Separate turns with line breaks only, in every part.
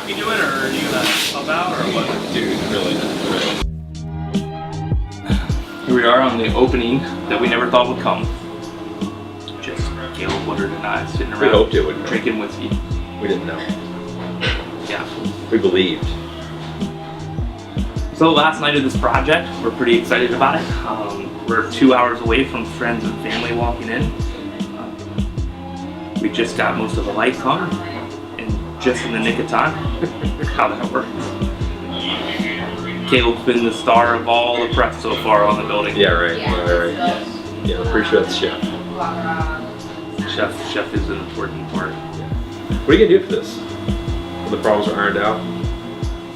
half be doing, or are you gonna help out, or what?
Dude, really.
Here we are on the opening that we never thought would come. Just Caleb, Woodard, and I sitting around.
We hoped it would.
Drinking whiskey.
We didn't know.
Yeah.
We believed.
So last night of this project, we're pretty excited about it. We're 2 hours away from friends and family walking in. We just got most of the lights on, and just in the nick of time. How that works. Caleb's been the star of all the prep so far on the building.
Yeah, right. Right. Yeah, I'm pretty sure that's Chef.
Chef is an important part.
Yeah. What are you gonna do for this? When the problems are ironed out,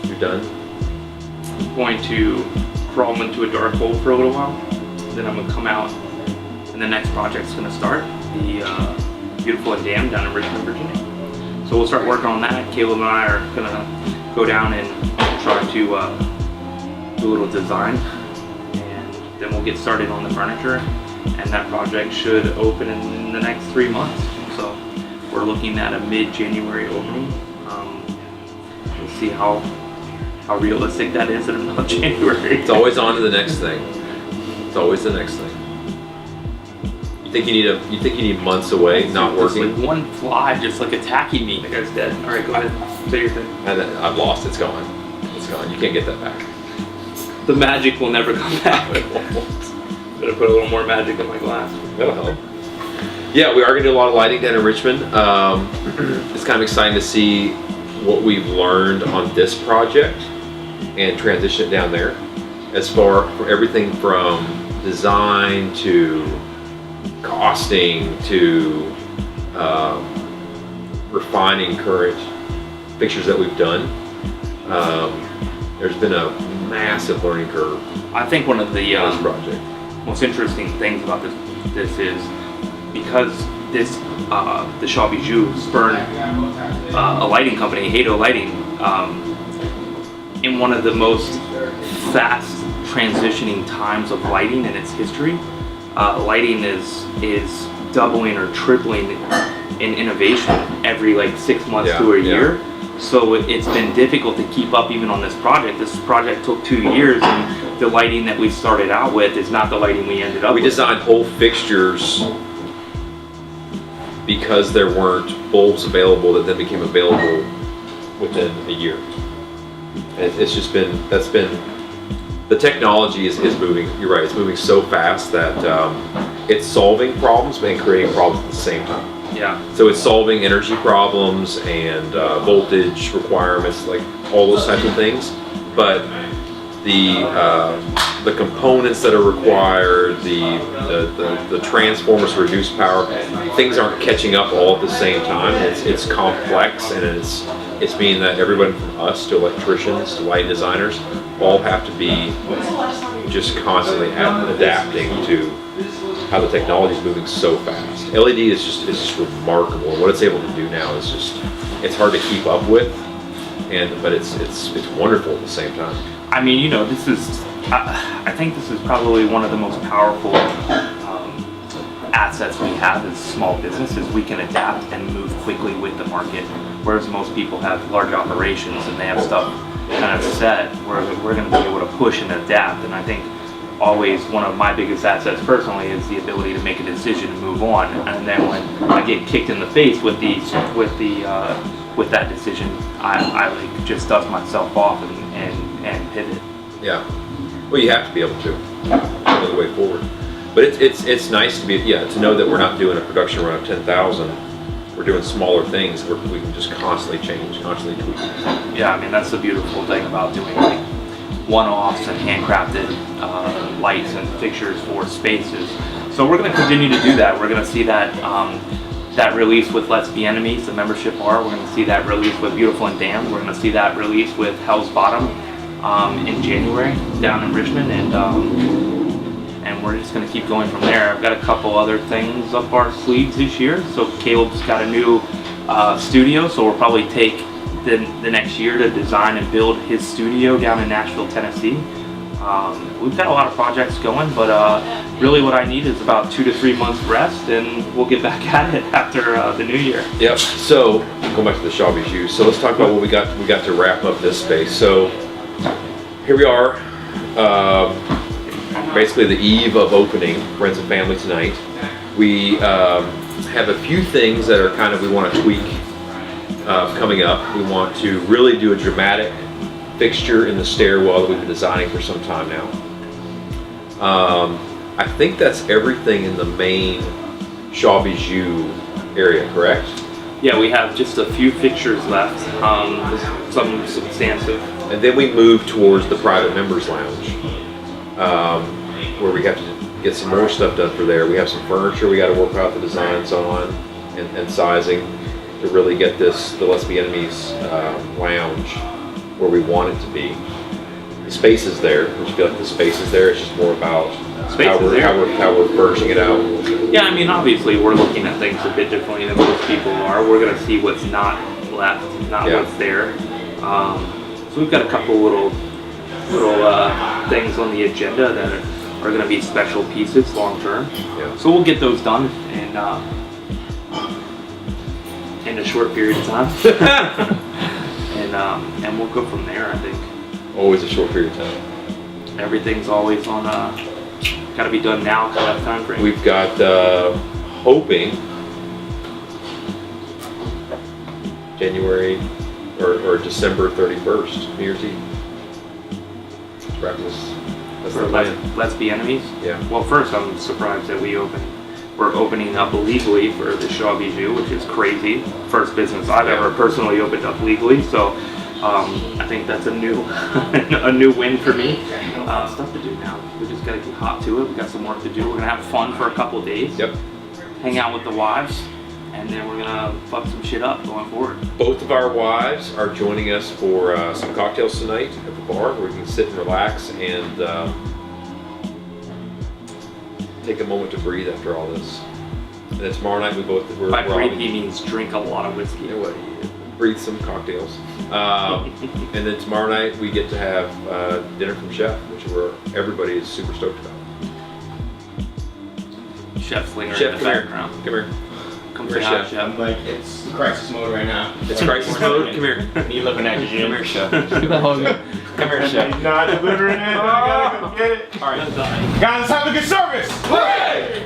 you're done.
I'm going to crawl into a dark hole for a little while. Then I'm gonna come out, and the next project's gonna start. The Beautiful and Dam down in Richmond, Virginia. So we'll start working on that. Caleb and I are gonna go down and try to do a little design, and then we'll get started on the furniture, and that project should open in the next 3 months. So we're looking at a mid-January opening. We'll see how realistic that is in January.
It's always on to the next thing. It's always the next thing. You think you need months away not working?
Just like one fly just like attacking me. The guy's dead. All right, go ahead. Say your thing.
And then I've lost. It's gone. It's gone. You can't get that back.
The magic will never come back. Better put a little more magic in my glass.
That'll help. Yeah, we are going to do a lot of lighting down in Richmond. It's kind of exciting to see what we've learned on this project and transition it down there. As far for everything from design to costing to refining current fixtures that we've done. There's been a massive learning curve.
I think one of the
on this project.
most interesting things about this is because this the Shaw Bijou spurned a lighting company, Hado Lighting, in one of the most fast transitioning times of lighting in its history. Lighting is doubling or tripling in innovation every like 6 months to a year. So it's been difficult to keep up even on this project. This project took 2 years, and the lighting that we started out with is not the lighting we ended up with.
We designed whole fixtures because there weren't bulbs available that then became available within a year. And it's just been, the technology is moving, you're right, it's moving so fast that it's solving problems and creating problems at the same time.
Yeah.
So it's solving energy problems and voltage requirements, like all those types of things. But the components that are required, the transformers to reduce power, things aren't catching up all at the same time. It's complex, and it's meaning that everybody from us to electricians to light designers all have to be just constantly adapting to how the technology is moving so fast. LED is just remarkable. What it's able to do now is it's hard to keep up with, but it's wonderful at the same time.
I mean, you know, this is I think this is probably one of the most powerful assets we have as small businesses. We can adapt and move quickly with the market, whereas most people have large operations and they have stuff kind of set. We're going to be able to push and adapt, and I think always one of my biggest assets personally is the ability to make a decision and move on. And then when I get kicked in the face with that decision, I like just dust myself off and pivot.
Yeah. Well, you have to be able to. That's the way forward. But it's nice to to know that we're not doing a production run of 10,000. We're doing smaller things where we can just constantly change, constantly tweak.
Yeah, I mean that's the beautiful thing about doing like one-offs and handcrafted lights and fixtures for spaces. So we're going to continue to do that. We're going to see that that release with Let's Be Enemies, the membership bar. We're going to see that release with Beautiful and Dam. We're going to see that release with Hell's Bottom in January down in Richmond, and we're just going to keep going from there. I've got a couple other things up our sleeves this year. So Caleb's got a new studio, so we'll probably take the next year to design and build his studio down in Nashville, Tennessee. We've got a lot of projects going, but really what I need is about 2 to 3 months rest, and we'll get back at it after the new year.
Yep. So going back to the Shaw Bijou. So let's talk about what we got. We got to wrap up this space. So here we are, basically the eve of opening Friends and Family tonight. We have a few things that are kind of we want to tweak coming up. We want to really do a dramatic fixture in the stairwell that we've been designing for some time now. I think that's everything in the main Shaw Bijou area, correct?
Yeah, we have just a few fixtures left, some substantive.
And then we move towards the private members lounge, where we have to get some more stuff done for there. We have some furniture we got to work out the designs on and sizing to really get the Let's Be Enemies lounge where we want it to be. The space is there. We feel like the space is there. It's just more about how we're furnishing it out.
Yeah, I mean, obviously we're looking at things a bit differently than most people are. We're going to see what's not left, not what's there. So we've got a couple little things on the agenda that are going to be special pieces long term.
Yeah.
So we'll get those done in a short period of time, and we'll go from there. I think
Always a short period of time.
everything's always on got to be done now kind of time frame.
We've got hoping January or December 31st, New Year's Eve. Wrap this. That's the plan.
Let's Be Enemies.
Yeah.
Well, first I'm surprised that we're opening up legally for the Shaw Bijou, which is crazy. First business I've ever personally opened up legally, so I think that's a new a new win for me. Stuff to do now. We just gotta get hot to it. We got some work to do. We're gonna have fun for a couple of days.
Yep.
Hang out with the wives, and then we're gonna fuck some shit up going forward.
Both of our wives are joining us for some cocktails tonight at the bar where we can sit and relax and take a moment to breathe after all this. And then tomorrow night we're
By
all
breathe, he means drink a lot of whiskey.
You know what? Breathe some cocktails. And then tomorrow night we get to have dinner from Chef, which everybody is super stoked about.
Chef Slinger
Chef,
in the
come here.
background.
Come here.
Come
Here,
say hi,
Chef.
Chef.
I'm like, it's crisis mode right now.
It's crisis mode. Come here.
Me looking at you, Jim.
Come here, Chef.
Come here, Chef.
He's not delivering it. I gotta go get it.
All right.
Guys, let's have a good service. Hooray!